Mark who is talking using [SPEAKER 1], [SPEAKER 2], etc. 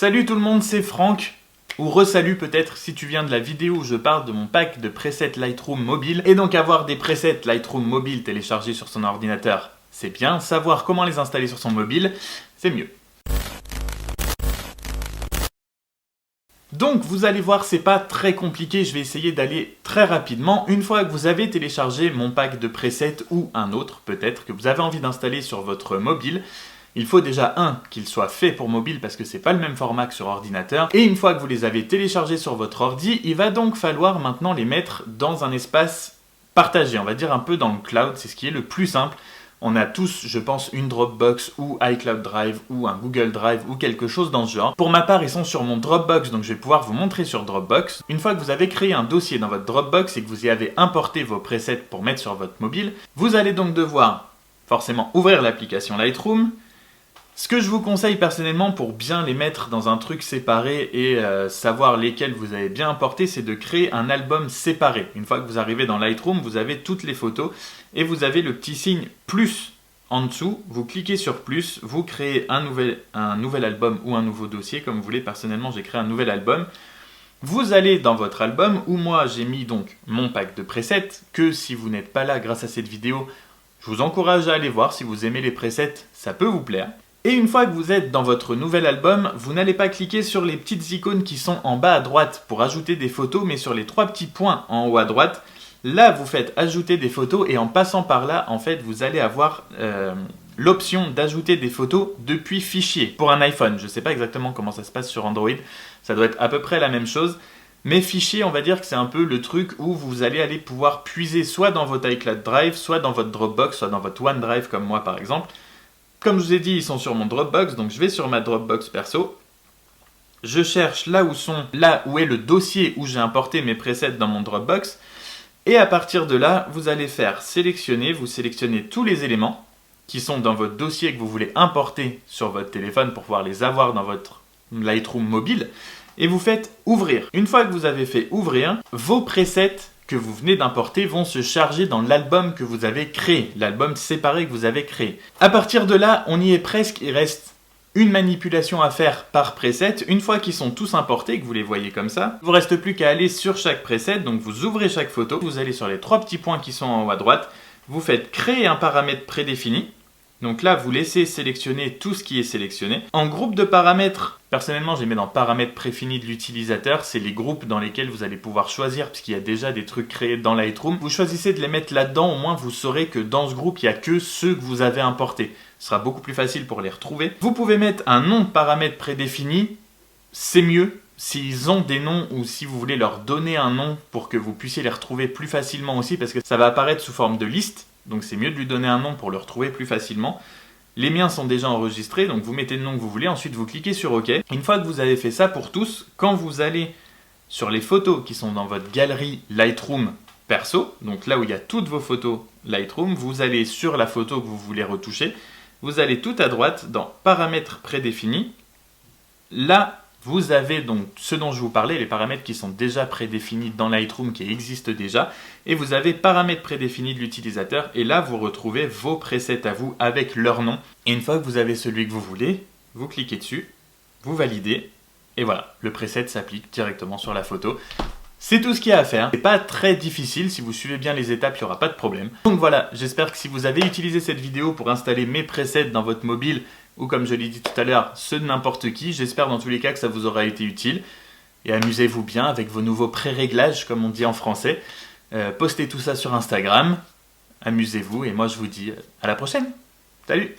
[SPEAKER 1] Salut tout le monde, c'est Franck, ou re-salut peut-être si tu viens de la vidéo où je parle de mon pack de presets Lightroom mobile. Et donc avoir des presets Lightroom mobile téléchargés sur son ordinateur, c'est bien. Savoir comment les installer sur son mobile, c'est mieux. Donc vous allez voir, c'est pas très compliqué, je vais essayer d'aller très rapidement. Une fois que vous avez téléchargé mon pack de presets ou un autre peut-être que vous avez envie d'installer sur votre mobile, il faut déjà qu'il soit fait pour mobile parce que c'est pas le même format que sur ordinateur. Et une fois que vous les avez téléchargés sur votre ordi, il va donc falloir maintenant les mettre dans un espace partagé, on va dire un peu dans le cloud, c'est ce qui est le plus simple. On a tous, je pense, une Dropbox ou iCloud Drive ou un Google Drive ou quelque chose dans ce genre. Pour ma part, ils sont sur mon Dropbox, donc je vais pouvoir vous montrer sur Dropbox. Une fois que vous avez créé un dossier dans votre Dropbox et que vous y avez importé vos presets pour mettre sur votre mobile, vous allez donc devoir forcément ouvrir l'application Lightroom. Ce que je vous conseille personnellement pour bien les mettre dans un truc séparé et savoir lesquels vous avez bien importé, c'est de créer un album séparé. Une fois que vous arrivez dans Lightroom, vous avez toutes les photos et vous avez le petit signe plus en dessous. Vous cliquez sur plus, vous créez un nouvel album ou un nouveau dossier comme vous voulez. Personnellement, j'ai créé un nouvel album. Vous allez dans votre album où moi j'ai mis donc mon pack de presets que si vous n'êtes pas là grâce à cette vidéo, je vous encourage à aller voir. Si vous aimez les presets, ça peut vous plaire. Et une fois que vous êtes dans votre nouvel album, vous n'allez pas cliquer sur les petites icônes qui sont en bas à droite pour ajouter des photos, mais sur les trois petits points en haut à droite. Là, vous faites ajouter des photos et en passant par là, en fait, vous allez avoir l'option d'ajouter des photos depuis fichier pour un iPhone. Je ne sais pas exactement comment ça se passe sur Android, ça doit être à peu près la même chose. Mais fichier, on va dire que c'est un peu le truc où vous allez aller pouvoir puiser soit dans votre iCloud Drive, soit dans votre Dropbox, soit dans votre OneDrive comme moi par exemple. Comme je vous ai dit, ils sont sur mon Dropbox, donc je vais sur ma Dropbox perso. Je cherche là où est le dossier où j'ai importé mes presets dans mon Dropbox. Et à partir de là, vous allez faire sélectionner, vous sélectionnez tous les éléments qui sont dans votre dossier que vous voulez importer sur votre téléphone pour pouvoir les avoir dans votre Lightroom mobile. Et vous faites ouvrir. Une fois que vous avez fait ouvrir, vos presets que vous venez d'importer vont se charger dans l'album que vous avez créé, l'album séparé que vous avez créé. À partir de là, on y est presque, il reste une manipulation à faire par preset. Une fois qu'ils sont tous importés, que vous les voyez comme ça, il ne vous reste plus qu'à aller sur chaque preset, donc vous ouvrez chaque photo, vous allez sur les trois petits points qui sont en haut à droite, vous faites créer un paramètre prédéfini. Donc là, vous laissez sélectionner tout ce qui est sélectionné. En groupe de paramètres, personnellement, je les mets dans paramètres préfinis de l'utilisateur. C'est les groupes dans lesquels vous allez pouvoir choisir, puisqu'il y a déjà des trucs créés dans Lightroom. Vous choisissez de les mettre là-dedans, au moins vous saurez que dans ce groupe, il n'y a que ceux que vous avez importés. Ce sera beaucoup plus facile pour les retrouver. Vous pouvez mettre un nom de paramètre prédéfini, c'est mieux. S'ils ont des noms ou si vous voulez leur donner un nom pour que vous puissiez les retrouver plus facilement aussi, parce que ça va apparaître sous forme de liste. Donc c'est mieux de lui donner un nom pour le retrouver plus facilement. Les miens sont déjà enregistrés, donc vous mettez le nom que vous voulez, ensuite vous cliquez sur OK. Une fois que vous avez fait ça pour tous, quand vous allez sur les photos qui sont dans votre galerie Lightroom perso, donc là où il y a toutes vos photos Lightroom, vous allez sur la photo que vous voulez retoucher, vous allez tout à droite dans Paramètres prédéfinis. Là, vous avez donc ce dont je vous parlais, les paramètres qui sont déjà prédéfinis dans Lightroom, qui existent déjà. Et vous avez paramètres prédéfinis de l'utilisateur. Et là, vous retrouvez vos presets à vous avec leur nom. Et une fois que vous avez celui que vous voulez, vous cliquez dessus, vous validez. Et voilà, le preset s'applique directement sur la photo. C'est tout ce qu'il y a à faire. C'est pas très difficile. Si vous suivez bien les étapes, il n'y aura pas de problème. Donc voilà, j'espère que si vous avez utilisé cette vidéo pour installer mes presets dans votre mobile, ou comme je l'ai dit tout à l'heure, ceux de n'importe qui, j'espère dans tous les cas que ça vous aura été utile. Et amusez-vous bien avec vos nouveaux pré-réglages, comme on dit en français. Postez tout ça sur Instagram. Amusez-vous et moi je vous dis à la prochaine. Salut!